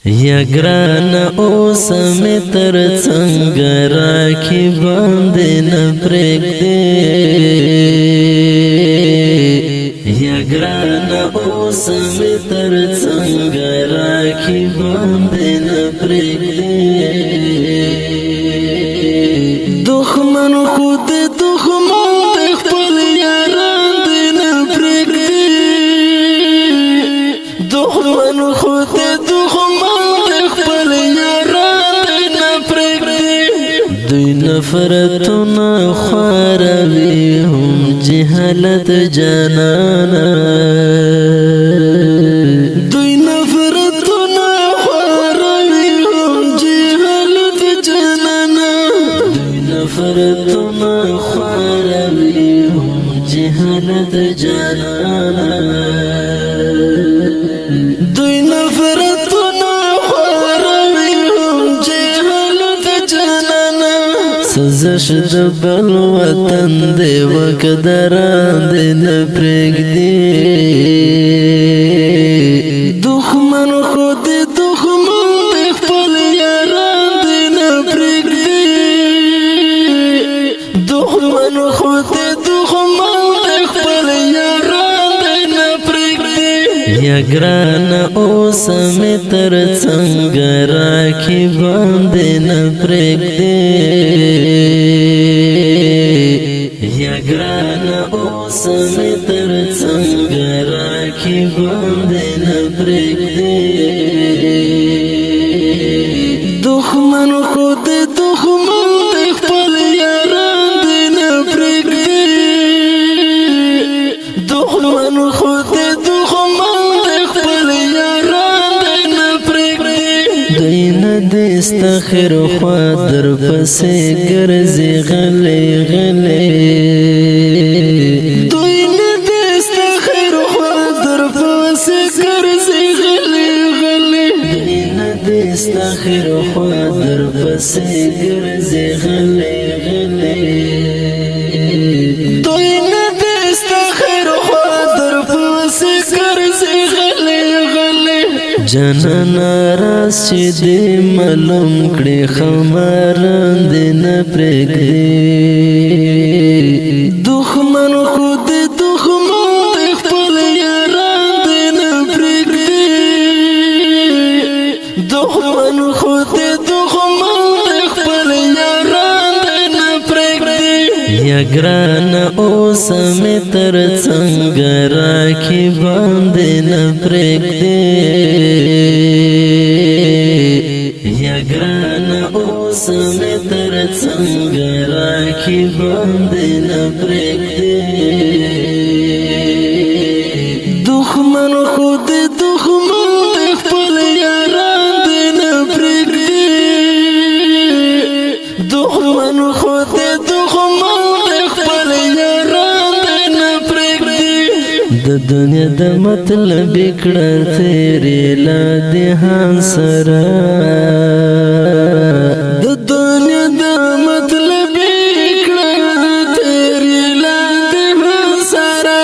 یا گران اوس می تر څنګ راکې باندې نه پرېږدې یا ګران اوس می تر څنګ راکې باندې نه پرېږدې دښمن خود دښمن د خپل یاران دې نه پرېږدې دښمن خود دوی نفرتنا خواروي هم جهالت جانانا دوی نفرتنا خواروي هم جهالت جانانا دوی نفرتنا خواروي هم جهالت جانانا دوی نفرتنا خواروي هم جهالت جانانا سزش د بل وطن دی وقدران دی نه پرېږدي دښمن خود دښمن د خپل یاران دی نه پرېږدي دښمن خود دښمن د خپل یاران دی نه پرېږدي یا ګران اوس می تر څنګ راکې باندې نه پرېږدي یا ګران اوس می تر څنګ راکې باندې نه پرېږدي دښمن خود دښمن د خپل یاران دی نه پرېږدي دښمن خود دښمن د خپل یاران دی نه پرېږدي دوی نه دې ستا خیر خوا در پسې ګرځي غلی غلی دوی نه دې ستا خیر خوا در پسې ګرځي غلی غلی دوی نه دې ستا خیر خوا در پسې ګرځي غلی غلی دوی نه دې ستا خیر خوا در پسې ګرځي غلی غلی جانانا راز چې دې معلوم کړې خماران دې نه پرېږدي دښمن خود دښمن د خپل یاران دې نه پرېږدي دښمن خود دښمن د خپل یاران دې نه پرېږدي یا ګران اوس می تر څنګ راکې باندې نه پرېږدي یا ګران اوس می تر څنګ راکې باندې نه پرېږدي دښمن خود دښمن د خپل یاران دې نه پرېږدي دښمن خود دښمن د خپل یاران دې نه پرېږدي د دنیا د مطلب کړه تیرې لا دهان سره د دنیا د مطلب کړه تیرې لا دهان سره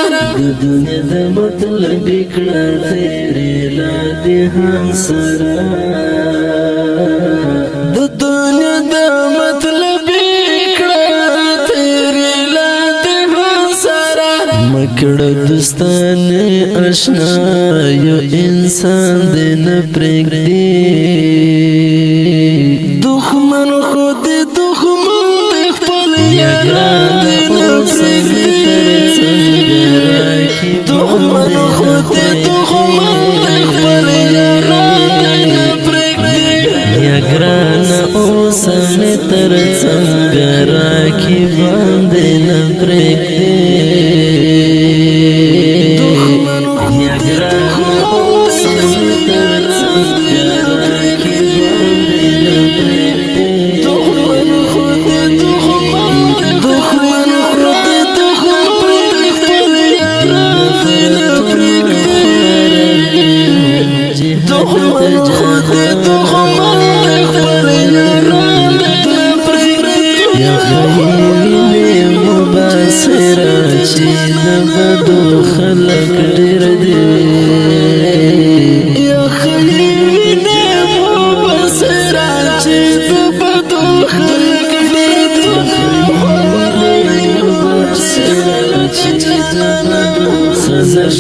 د دنیا د مطلب کړه تیرې لا دهان سره د دنیا د مطلب مکړه دوستان آشنا یو انسان دې نه پرېږدي دښمن خود دښمن د خپل یاران دې نه پرېږدي دښمن خود دښمن د خپل یاران دې نه پرېږدي یا ګران اوس می تر څنګ راکې باندې نه پرېږدي یا خیلی مبصره چې د بدو خلق ډېر دي یا خیلی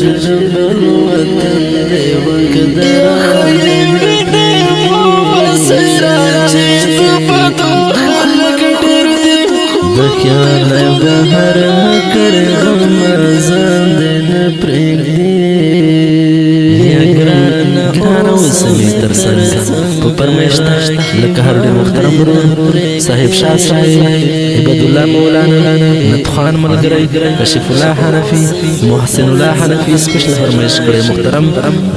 جبل وطن دی وقدر دخیال بهر کر غمازان دی نپریگ دی گران وسمی ترسن پا پرمیشتا لکه هر دی محترم برون صاحب شاه صاحب عبد الله مولانا نتخان ملگری کشف الله حنفی محسن الله حنفی سپیشل فرمایش کړی محترم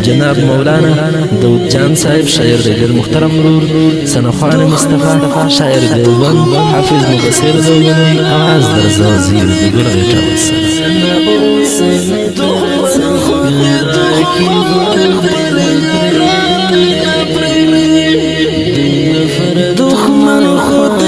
جناب مولانا داود جان صاحب شاعر دی محترم برور سنخوان مصطفی شاعر دیوبند حافظ مبصر دیوبند آواز در زازیر دی گل غیٹا دخمن خود